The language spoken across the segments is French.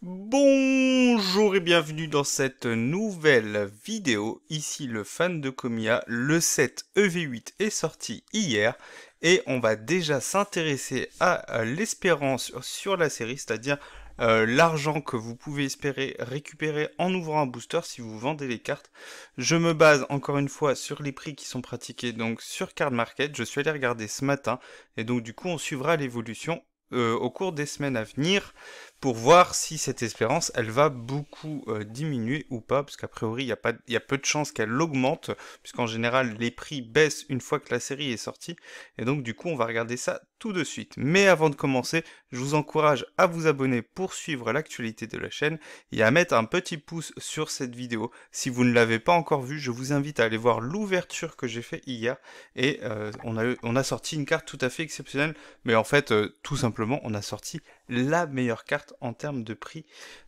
Bonjour et bienvenue dans cette nouvelle vidéo. Ici le fan de Komiya. Le set EV8 est sorti hier et on va déjà s'intéresser à l'espérance sur la série, c'est-à-dire l'argent que vous pouvez espérer récupérer en ouvrant un booster si vous vendez les cartes. Je me base encore une fois sur les prix qui sont pratiqués donc sur Card Market. Je suis allé regarder ce matin et donc du coup on suivra l'évolution au cours des semaines à venir pour voir si cette espérance elle va beaucoup diminuer ou pas, parce qu'a priori il y a peu de chances qu'elle augmente, puisqu'en général les prix baissent une fois que la série est sortie, et donc du coup on va regarder ça tout de suite. Mais avant de commencer, je vous encourage à vous abonner pour suivre l'actualité de la chaîne et à mettre un petit pouce sur cette vidéo. Si vous ne l'avez pas encore vue, je vous invite à aller voir l'ouverture que j'ai fait hier, et on a sorti une carte tout à fait exceptionnelle, mais en fait tout simplement on a sorti la meilleure carte en termes de prix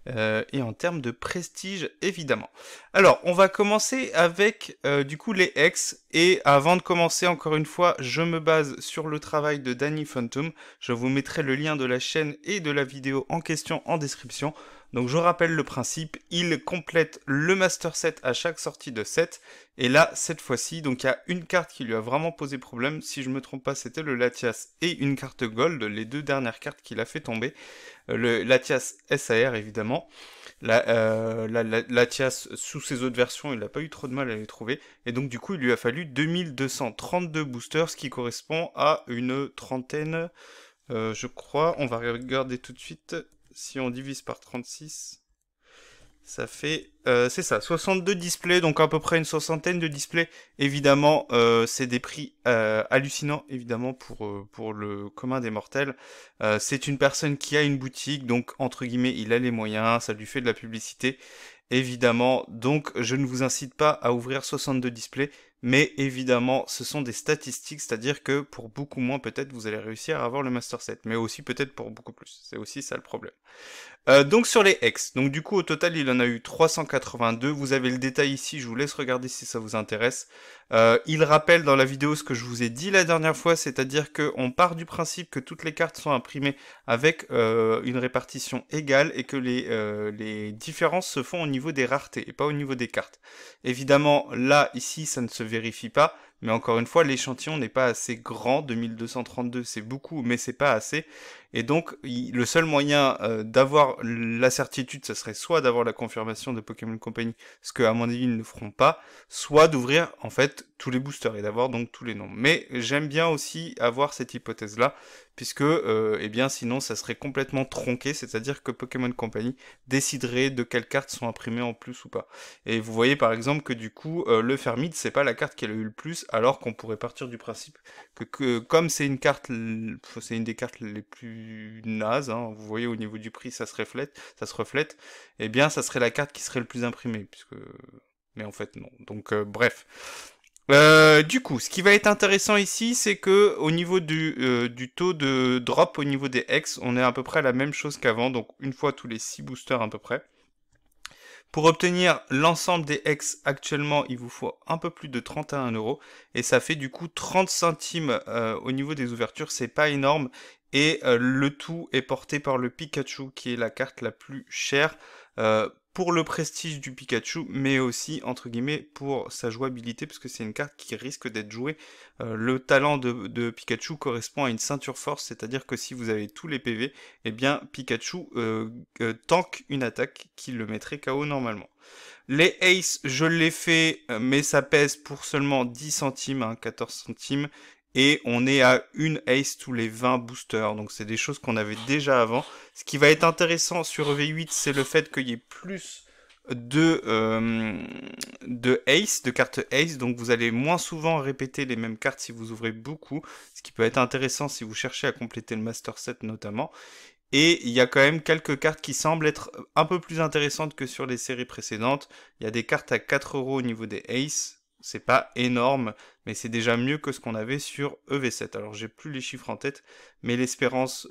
et en termes de prestige évidemment. Alors on va commencer avec du coup les ex, et avant de commencer encore une fois je me base sur le travail de Danny Phantom. Je vous mettrai le lien de la chaîne et de la vidéo en question en description. Donc je rappelle le principe, il complète le master set à chaque sortie de set, et là cette fois-ci donc il y a une carte qui lui a vraiment posé problème, si je me trompe pas c'était le Latias et une carte gold, les deux dernières cartes qu'il a fait tomber. Le Latias SAR évidemment, Latias sous ses autres versions il n'a pas eu trop de mal à les trouver, et donc du coup il lui a fallu 2232 boosters, ce qui correspond à une trentaine, je crois. On va regarder tout de suite. Si on divise par 36, ça fait, c'est ça, 62 displays, donc à peu près une soixantaine de displays. Évidemment, c'est des prix hallucinants, évidemment, pour le commun des mortels. C'est une personne qui a une boutique, donc entre guillemets, il a les moyens, ça lui fait de la publicité, évidemment. Donc, je ne vous incite pas à ouvrir 62 displays, mais évidemment, ce sont des statistiques, c'est-à-dire que pour beaucoup moins, peut-être, vous allez réussir à avoir le Master Set, mais aussi peut-être pour beaucoup plus. C'est aussi ça le problème. Donc sur les ex, donc du coup au total il en a eu 382, vous avez le détail ici, je vous laisse regarder si ça vous intéresse. Il rappelle dans la vidéo ce que je vous ai dit la dernière fois, c'est-à-dire qu'on part du principe que toutes les cartes sont imprimées avec une répartition égale, et que les différences se font au niveau des raretés et pas au niveau des cartes. Évidemment là ici ça ne se vérifie pas, mais encore une fois l'échantillon n'est pas assez grand, 2232 c'est beaucoup mais c'est pas assez. Et donc, le seul moyen d'avoir la certitude, ce serait soit d'avoir la confirmation de Pokémon Company, ce que à mon avis ils ne feront pas, soit d'ouvrir en fait tous les boosters et d'avoir donc tous les noms. Mais j'aime bien aussi avoir cette hypothèse-là, puisque eh bien sinon ça serait complètement tronqué, c'est-à-dire que Pokémon Company déciderait de quelles cartes sont imprimées en plus ou pas. Et vous voyez par exemple que du coup le Fermid c'est pas la carte qu'elle a eu le plus, alors qu'on pourrait partir du principe que comme c'est une carte, c'est une des cartes les plus nazes, hein, vous voyez au niveau du prix ça se reflète, eh bien ça serait la carte qui serait le plus imprimée, puisque, mais en fait non. Donc bref. Du coup, ce qui va être intéressant ici, c'est que au niveau du taux de drop au niveau des X, on est à peu près à la même chose qu'avant, donc une fois tous les 6 boosters à peu près. Pour obtenir l'ensemble des X actuellement, il vous faut un peu plus de 31 €, et ça fait du coup 30 centimes au niveau des ouvertures, c'est pas énorme, et le tout est porté par le Pikachu qui est la carte la plus chère pour le prestige du Pikachu, mais aussi entre guillemets pour sa jouabilité, parce que c'est une carte qui risque d'être jouée. Le talent de Pikachu correspond à une ceinture force, c'est-à-dire que si vous avez tous les PV, eh bien Pikachu tank une attaque qui le mettrait KO normalement. Les Ace, je l'ai fait, mais ça pèse pour seulement 10 centimes, hein, 14 centimes, et on est à une Ace tous les 20 boosters, donc c'est des choses qu'on avait déjà avant. Ce qui va être intéressant sur V8, c'est le fait qu'il y ait plus de Ace, de cartes Ace, donc vous allez moins souvent répéter les mêmes cartes si vous ouvrez beaucoup, ce qui peut être intéressant si vous cherchez à compléter le Master Set notamment. Et il y a quand même quelques cartes qui semblent être un peu plus intéressantes que sur les séries précédentes. Il y a des cartes à 4 € au niveau des Ace. C'est pas énorme, mais c'est déjà mieux que ce qu'on avait sur EV7. Alors j'ai plus les chiffres en tête, mais l'espérance,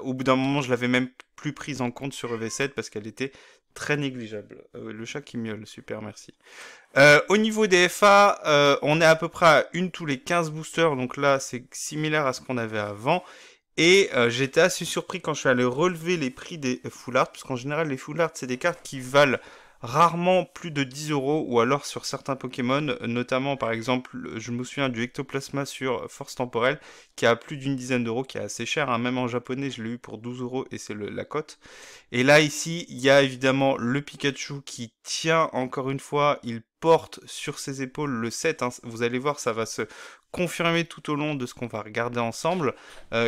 au bout d'un moment, je l'avais même plus prise en compte sur EV7 parce qu'elle était très négligeable. Le chat qui miaule, super, merci. Au niveau des FA, on est à peu près à une tous les 15 boosters, donc là c'est similaire à ce qu'on avait avant. Et j'étais assez surpris quand je suis allé relever les prix des full art, parce qu'en général les full art c'est des cartes qui valent rarement plus de 10 euros, ou alors sur certains Pokémon, notamment par exemple, je me souviens du Ectoplasma sur Force Temporelle, qui a plus d'une dizaine d'euros, qui est assez cher, hein. Même en japonais je l'ai eu pour 12 euros et c'est la cote. Et là ici, il y a évidemment le Pikachu qui tient encore une fois, il porte sur ses épaules le set, hein. Vous allez voir, ça va se confirmer tout au long de ce qu'on va regarder ensemble.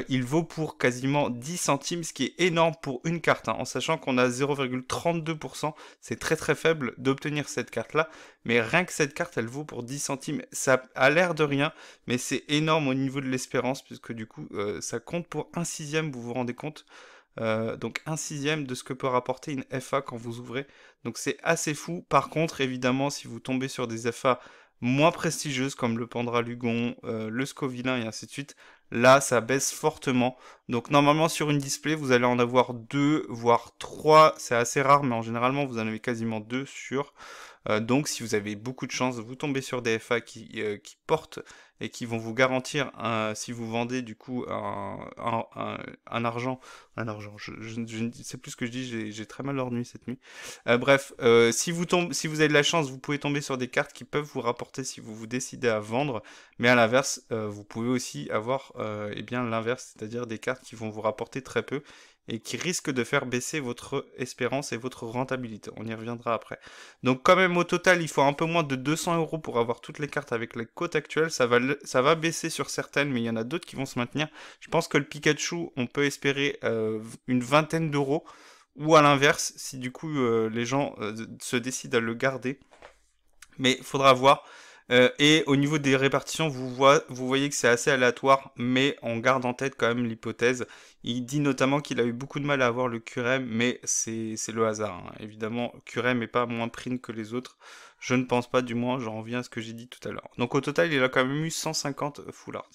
Il vaut pour quasiment 10 centimes, ce qui est énorme pour une carte, hein, en sachant qu'on a 0,32%, c'est très très faible d'obtenir cette carte-là, mais rien que cette carte, elle vaut pour 10 centimes. Ça a l'air de rien, mais c'est énorme au niveau de l'espérance, puisque du coup, ça compte pour un sixième, vous vous rendez compte? Donc un sixième de ce que peut rapporter une FA quand vous ouvrez. Donc c'est assez fou. Par contre, évidemment, si vous tombez sur des FA moins prestigieuses comme le Pandralugon, le Scovillain et ainsi de suite, là ça baisse fortement. Donc normalement sur une display, vous allez en avoir deux, voire trois. C'est assez rare, mais en généralement vous en avez quasiment deux sur. Donc si vous avez beaucoup de chance, vous tombez sur des FA qui portent et qui vont vous garantir, si vous vendez du coup un argent, je ne sais plus ce que je dis, j'ai très mal dormi cette nuit. Bref, si vous avez de la chance, vous pouvez tomber sur des cartes qui peuvent vous rapporter si vous vous décidez à vendre, mais à l'inverse, vous pouvez aussi avoir eh bien l'inverse, c'est-à-dire des cartes qui vont vous rapporter très peu et qui risquent de faire baisser votre espérance et votre rentabilité. On y reviendra après. Donc quand même au total, il faut un peu moins de 200 euros pour avoir toutes les cartes avec les cotes actuelles. Ça va baisser sur certaines, mais il y en a d'autres qui vont se maintenir. Je pense que le Pikachu, on peut espérer une vingtaine d'euros. Ou à l'inverse, si du coup les gens se décident à le garder. Mais il faudra voir. Et au niveau des répartitions, vous voyez que c'est assez aléatoire, mais on garde en tête quand même l'hypothèse. Il dit notamment qu'il a eu beaucoup de mal à avoir le Curem, mais c'est le hasard, hein. Évidemment, Curem n'est pas moins prime que les autres. Je ne pense pas, du moins, j'en reviens à ce que j'ai dit tout à l'heure. Donc au total, il a quand même eu 150 full art.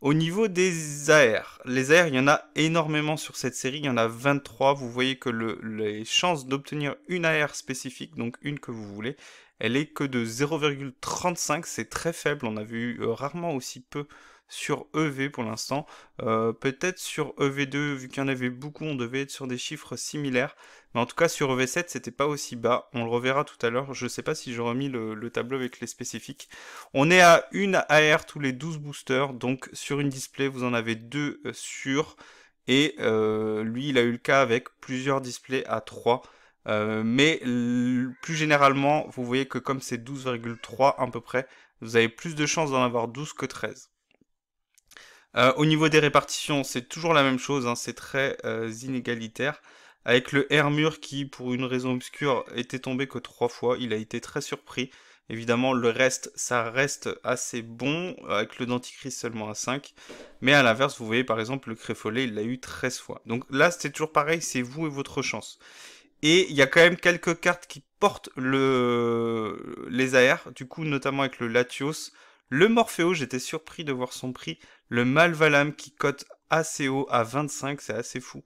Au niveau des AR, les AR, il y en a énormément sur cette série, il y en a 23. Vous voyez que les chances d'obtenir une AR spécifique, donc une que vous voulez, elle est que de 0,35, c'est très faible. On a vu rarement aussi peu sur EV pour l'instant. Peut-être sur EV2, vu qu'il y en avait beaucoup, on devait être sur des chiffres similaires. Mais en tout cas, sur EV7, c'était pas aussi bas. On le reverra tout à l'heure. Je sais pas si j'ai remis le tableau avec les spécifiques. On est à une AR tous les 12 boosters. Donc, sur une display, vous en avez deux sur. Et lui, il a eu le cas avec plusieurs displays à 3. Mais plus généralement, vous voyez que comme c'est 12,3 à peu près, vous avez plus de chances d'en avoir 12 que 13. Au niveau des répartitions, c'est toujours la même chose, hein, c'est très inégalitaire. Avec le Hermure qui, pour une raison obscure, était tombé que 3 fois, il a été très surpris. Évidemment, le reste, ça reste assez bon, avec le Denticris seulement à 5. Mais à l'inverse, vous voyez par exemple le Créfollet, il l'a eu 13 fois. Donc là, c'était toujours pareil, c'est vous et votre chance. Et il y a quand même quelques cartes qui portent les AR, du coup notamment avec le Latios. Le Morpheo, j'étais surpris de voir son prix. Le Malvalam qui cote assez haut à 25, c'est assez fou.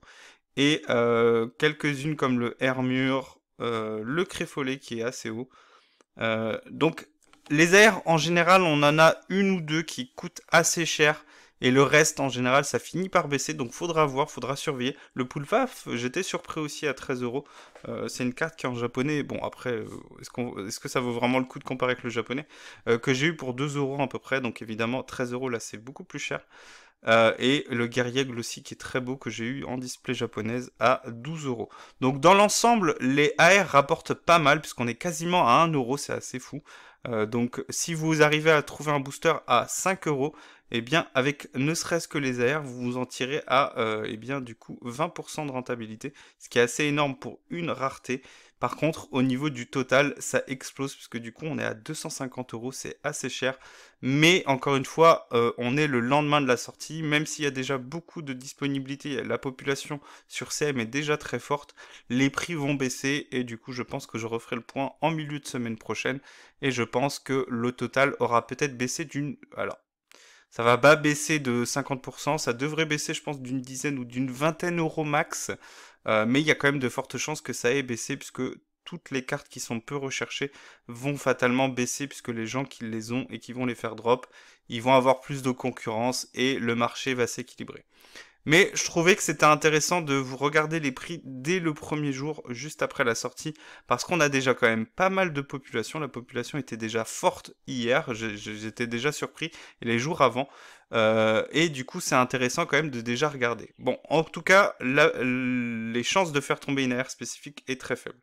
Et quelques-unes comme le Hermure, le Créfollet qui est assez haut. Donc les AR en général, on en a une ou deux qui coûtent assez cher. Et le reste, en général, ça finit par baisser, donc faudra voir, faudra surveiller. Le Poulpaf, j'étais surpris aussi à 13 euros. C'est une carte qui est en japonais. Bon, après, est-ce que ça vaut vraiment le coup de comparer avec le japonais que j'ai eu pour 2 euros à peu près, donc évidemment, 13 euros là, c'est beaucoup plus cher. Et le Guerriègle aussi qui est très beau que j'ai eu en display japonaise à 12 euros. Donc dans l'ensemble, les AR rapportent pas mal puisqu'on est quasiment à 1 euro, c'est assez fou. Donc si vous arrivez à trouver un booster à 5 euros, eh bien avec ne serait-ce que les AR, vous vous en tirez à eh bien du coup 20% de rentabilité, ce qui est assez énorme pour une rareté. Par contre, au niveau du total, ça explose puisque du coup on est à 250 euros, c'est assez cher. Mais encore une fois, on est le lendemain de la sortie, même s'il y a déjà beaucoup de disponibilité, la population sur CM est déjà très forte, les prix vont baisser et du coup je pense que je referai le point en milieu de semaine prochaine et je pense que le total aura peut-être baissé d'une... Alors, ça va pas baisser de 50%, ça devrait baisser je pense d'une dizaine ou d'une vingtaine d'euros max, mais il y a quand même de fortes chances que ça ait baissé puisque toutes les cartes qui sont peu recherchées vont fatalement baisser puisque les gens qui les ont et qui vont les faire drop, ils vont avoir plus de concurrence et le marché va s'équilibrer. Mais je trouvais que c'était intéressant de vous regarder les prix dès le premier jour, juste après la sortie, parce qu'on a déjà quand même pas mal de population. La population était déjà forte hier, j'étais déjà surpris, et les jours avant. Et du coup, c'est intéressant quand même de déjà regarder. Bon, en tout cas, les chances de faire tomber une AR spécifique est très faible.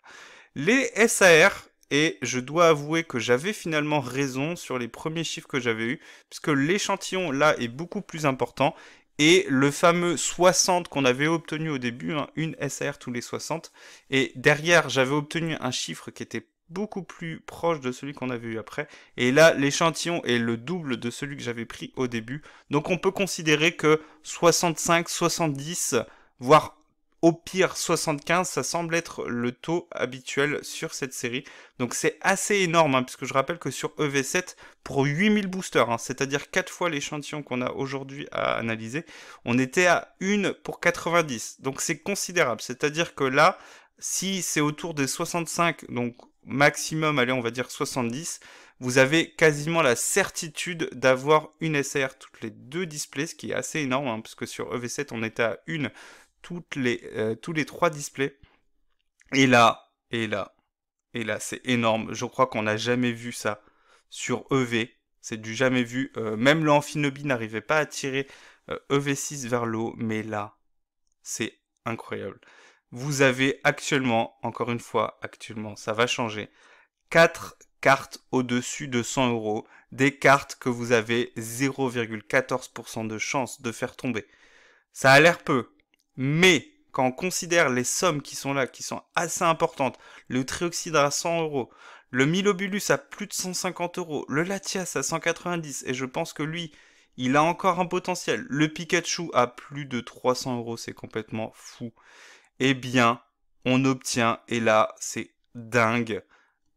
Les SAR, et je dois avouer que j'avais finalement raison sur les premiers chiffres que j'avais eus, puisque l'échantillon là est beaucoup plus important, et le fameux 60 qu'on avait obtenu au début, hein, une SAR tous les 60, et derrière j'avais obtenu un chiffre qui était beaucoup plus proche de celui qu'on avait eu après, et là l'échantillon est le double de celui que j'avais pris au début, donc on peut considérer que 65, 70, voire au pire 75, ça semble être le taux habituel sur cette série. Donc c'est assez énorme, hein, puisque je rappelle que sur EV7, pour 8000 boosters, hein, c'est-à-dire 4 fois l'échantillon qu'on a aujourd'hui à analyser, on était à 1 pour 90. Donc c'est considérable. C'est-à-dire que là, si c'est autour des 65, donc maximum, allez, on va dire 70, vous avez quasiment la certitude d'avoir une SAR toutes les deux displays, ce qui est assez énorme, hein, puisque sur EV7, on était à 1 tous les 3 displays. Et là, c'est énorme. Je crois qu'on n'a jamais vu ça sur EV. C'est du jamais vu. Même le Amphinobi n'arrivait pas à tirer EV6 vers le haut. Mais là, c'est incroyable. Vous avez actuellement, encore une fois, actuellement, ça va changer, 4 cartes au-dessus de 100 euros. Des cartes que vous avez 0,14% de chance de faire tomber. Ça a l'air peu, mais quand on considère les sommes qui sont là, qui sont assez importantes, le Trioxydre à 100 euros, le Milobulus à plus de 150 euros, le Latias à 190, et je pense que lui, il a encore un potentiel, le Pikachu à plus de 300 euros, c'est complètement fou. Eh bien, on obtient, et là, c'est dingue,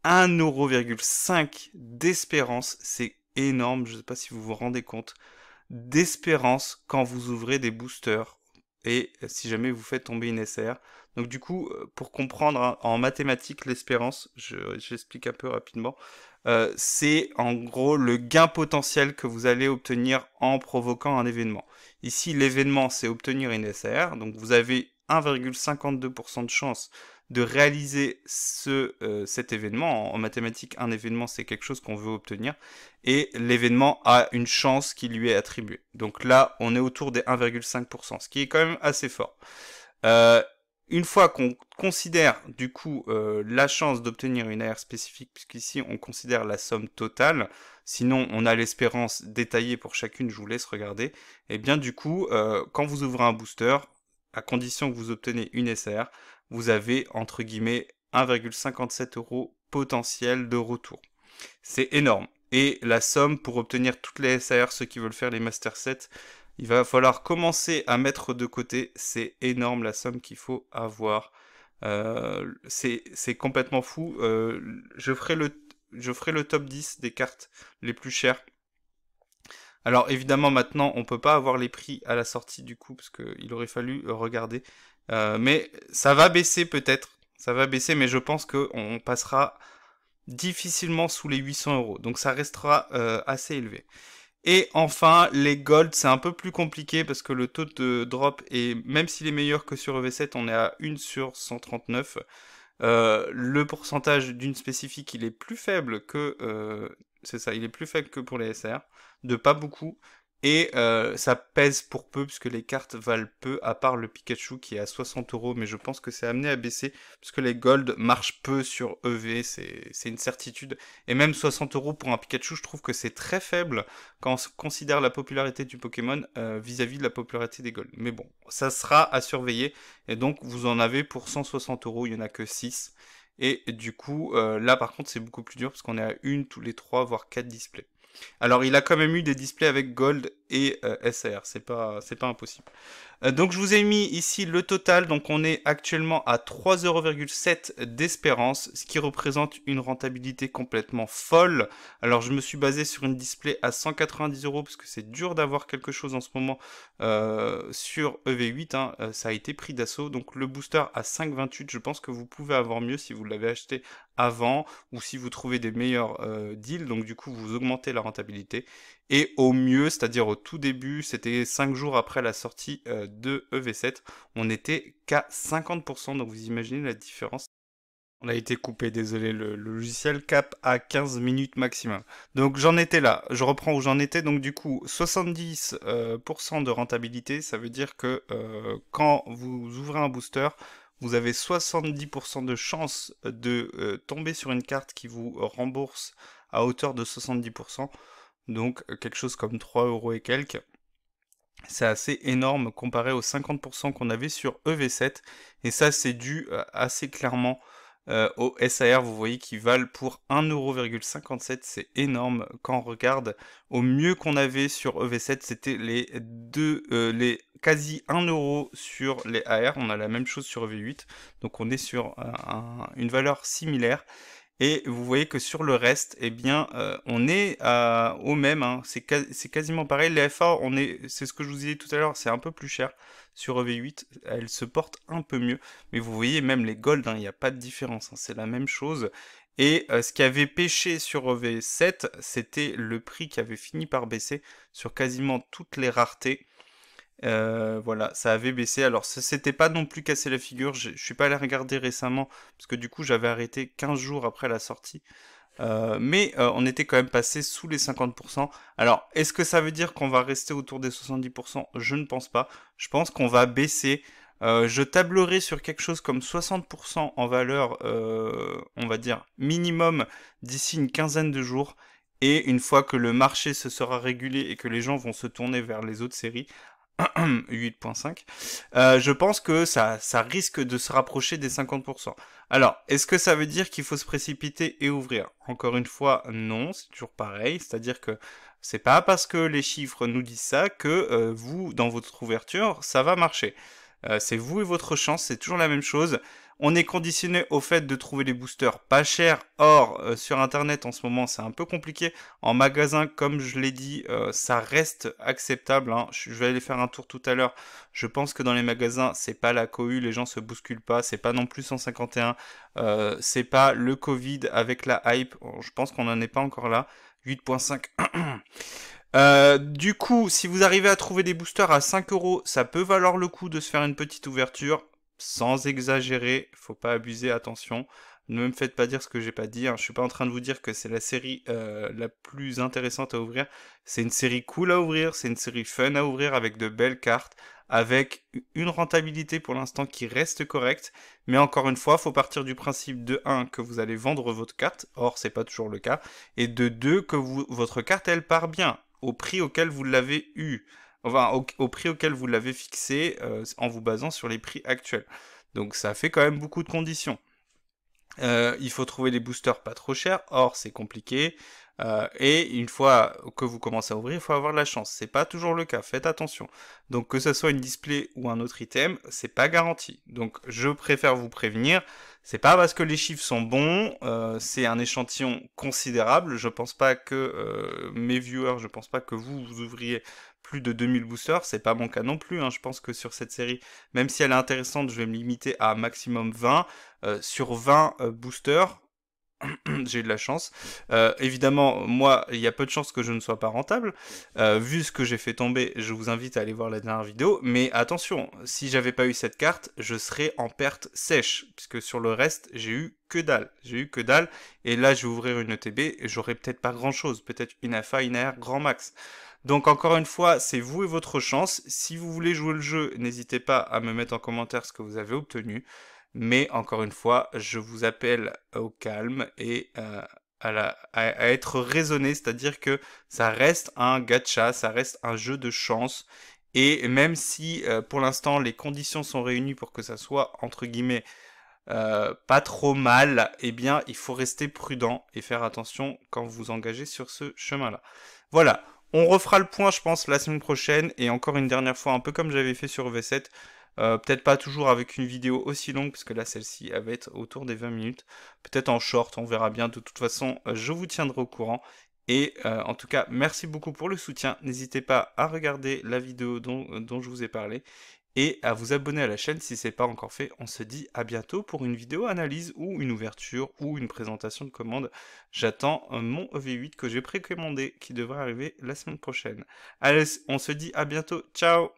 1,5€ d'espérance, c'est énorme, je ne sais pas si vous vous rendez compte, d'espérance quand vous ouvrez des boosters et si jamais vous faites tomber une SR. Donc du coup, pour comprendre hein, en mathématiques l'espérance, j'explique un peu rapidement, c'est en gros le gain potentiel que vous allez obtenir en provoquant un événement. Ici, l'événement, c'est obtenir une SR, donc vous avez 1,52% de chance de réaliser cet événement. En mathématiques, un événement, c'est quelque chose qu'on veut obtenir. Et l'événement a une chance qui lui est attribuée. Donc là, on est autour des 1,5%, ce qui est quand même assez fort. Euh, une fois qu'on considère du coup la chance d'obtenir une AR spécifique, puisqu'ici on considère la somme totale, sinon on a l'espérance détaillée pour chacune, je vous laisse regarder, et bien du coup, quand vous ouvrez un booster, à condition que vous obtenez une SR, vous avez entre guillemets 1,57€ potentiel de retour. C'est énorme. Et la somme pour obtenir toutes les SAR, ceux qui veulent faire les Master Sets, il va falloir commencer à mettre de côté. C'est énorme la somme qu'il faut avoir. C'est complètement fou. Je ferai le top 10 des cartes les plus chères. Alors évidemment maintenant on peut pas avoir les prix à la sortie du coup parce qu'il aurait fallu regarder. Mais ça va baisser peut-être. Ça va baisser mais je pense qu'on passera difficilement sous les 800 euros. Donc ça restera assez élevé. Et enfin, les gold, c'est un peu plus compliqué parce que le taux de drop est, même s'il est meilleur que sur EV7, on est à 1 sur 139. Le pourcentage d'une spécifique, il est plus faible que, c'est ça, il est plus faible que pour les SR, de pas beaucoup. Et ça pèse pour peu, puisque les cartes valent peu, à part le Pikachu qui est à 60 euros, mais je pense que c'est amené à baisser, puisque les gold marchent peu sur EV, c'est une certitude. Et même 60 euros pour un Pikachu, je trouve que c'est très faible quand on considère la popularité du Pokémon vis-à-vis de la popularité des gold. Mais bon, ça sera à surveiller, et donc vous en avez pour 160 euros, il n'y en a que 6. Et du coup, là par contre c'est beaucoup plus dur, parce qu'on est à une tous les 3, voire 4 displays. Alors, il a quand même eu des displays avec Gold et SR, c'est pas impossible. Donc, je vous ai mis ici le total. Donc, on est actuellement à 3,7€ d'espérance, ce qui représente une rentabilité complètement folle. Alors, je me suis basé sur une display à 190 euros parce que c'est dur d'avoir quelque chose en ce moment sur EV8. Hein, ça a été pris d'assaut. Donc, le booster à 5,28, je pense que vous pouvez avoir mieux si vous l'avez acheté avant ou si vous trouvez des meilleurs deals. Donc, du coup, vous augmentez la rentabilité. Et au mieux, c'est-à-dire au tout début, c'était 5 jours après la sortie de EV7, on était qu'à 50%, donc vous imaginez la différence. On a été coupé, désolé, le logiciel cap à 15 minutes maximum. Donc j'en étais là, je reprends où j'en étais, donc du coup 70% de rentabilité, ça veut dire que quand vous ouvrez un booster, vous avez 70% de chance de tomber sur une carte qui vous rembourse à hauteur de 70%, donc quelque chose comme 3 euros et quelques. C'est assez énorme comparé aux 50% qu'on avait sur EV7. Et ça, c'est dû assez clairement aux SAR, vous voyez, qui valent pour 1,57€. C'est énorme quand on regarde. Au mieux qu'on avait sur EV7, c'était les quasi 1€ sur les AR. On a la même chose sur EV8. Donc on est sur une valeur similaire. Et vous voyez que sur le reste, eh bien, on est au même, hein. C'est quasiment pareil. Les FA, c'est ce que je vous disais tout à l'heure, c'est un peu plus cher sur EV8. Elles se portent un peu mieux. Mais vous voyez, même les Gold, hein, il n'y a pas de différence, hein, c'est la même chose. Et ce qui avait pêché sur EV7, c'était le prix qui avait fini par baisser sur quasiment toutes les raretés. Voilà, ça avait baissé. Alors, ça s'était pas non plus cassé la figure. Je suis pas allé regarder récemment, parce que du coup, j'avais arrêté 15 jours après la sortie. Mais on était quand même passé sous les 50%. Alors, est-ce que ça veut dire qu'on va rester autour des 70%? Je ne pense pas. Je pense qu'on va baisser. Je tablerai sur quelque chose comme 60% en valeur, on va dire, minimum d'ici une quinzaine de jours. Et une fois que le marché se sera régulé et que les gens vont se tourner vers les autres séries, 8.5, je pense que ça risque de se rapprocher des 50%. Alors, est-ce que ça veut dire qu'il faut se précipiter et ouvrir? Encore une fois, non, c'est toujours pareil, c'est-à-dire que c'est pas parce que les chiffres nous disent ça que vous, dans votre ouverture, ça va marcher. C'est vous et votre chance, c'est toujours la même chose. On est conditionné au fait de trouver les boosters pas chers. Or, sur internet en ce moment, c'est un peu compliqué. En magasin, comme je l'ai dit, ça reste acceptable, hein. Je vais aller faire un tour tout à l'heure. Je pense que dans les magasins, c'est pas la cohue, les gens se bousculent pas. C'est pas non plus 151. C'est pas le Covid avec la hype. Je pense qu'on n'en est pas encore là. 8.5. Du coup, si vous arrivez à trouver des boosters à 5€, ça peut valoir le coup de se faire une petite ouverture, sans exagérer, faut pas abuser, attention. Ne me faites pas dire ce que j'ai pas dit, hein. Je suis pas en train de vous dire que c'est la série la plus intéressante à ouvrir. C'est une série cool à ouvrir, c'est une série fun à ouvrir avec de belles cartes, avec une rentabilité pour l'instant qui reste correcte. Mais encore une fois, faut partir du principe de 1 que vous allez vendre votre carte, or c'est pas toujours le cas, et de 2 que votre carte elle part bien au prix auquel vous l'avez eu, enfin au prix auquel vous l'avez fixé en vous basant sur les prix actuels. Donc ça fait quand même beaucoup de conditions. Il faut trouver des boosters pas trop chers, or c'est compliqué. Et une fois que vous commencez à ouvrir, il faut avoir de la chance. C'est pas toujours le cas, faites attention. Donc que ce soit une display ou un autre item, c'est pas garanti. Donc je préfère vous prévenir. C'est pas parce que les chiffres sont bons, c'est un échantillon considérable. Je pense pas que mes viewers, je pense pas que vous ouvriez plus de 2000 boosters. C'est pas mon cas non plus, hein. Je pense que sur cette série, même si elle est intéressante, je vais me limiter à maximum 20. Sur 20 boosters, j'ai eu de la chance. Évidemment, moi, il y a peu de chances que je ne sois pas rentable. Vu ce que j'ai fait tomber, je vous invite à aller voir la dernière vidéo. Mais attention, si j'avais pas eu cette carte, je serais en perte sèche. Puisque sur le reste, j'ai eu que dalle. J'ai eu que dalle. Et là, je vais ouvrir une ETB et j'aurai peut-être pas grand chose. Peut-être une AFA, une AR, grand max. Donc encore une fois, c'est vous et votre chance. Si vous voulez jouer le jeu, n'hésitez pas à me mettre en commentaire ce que vous avez obtenu. Mais encore une fois, je vous appelle au calme et à être raisonné, c'est-à-dire que ça reste un gacha, ça reste un jeu de chance. Et même si pour l'instant les conditions sont réunies pour que ça soit, entre guillemets, pas trop mal, eh bien il faut rester prudent et faire attention quand vous vous engagez sur ce chemin-là. Voilà, on refera le point je pense la semaine prochaine et encore une dernière fois, un peu comme j'avais fait sur V7. Peut-être pas toujours avec une vidéo aussi longue, puisque là celle-ci elle va être autour des 20 minutes. Peut-être en short, on verra bien. De toute façon, je vous tiendrai au courant. Et en tout cas, merci beaucoup pour le soutien. N'hésitez pas à regarder la vidéo dont je vous ai parlé. et à vous abonner à la chaîne si c'est pas encore fait. On se dit à bientôt pour une vidéo analyse ou une ouverture ou une présentation de commande. J'attends mon EV8 que j'ai précommandé qui devrait arriver la semaine prochaine. Allez, on se dit à bientôt. Ciao!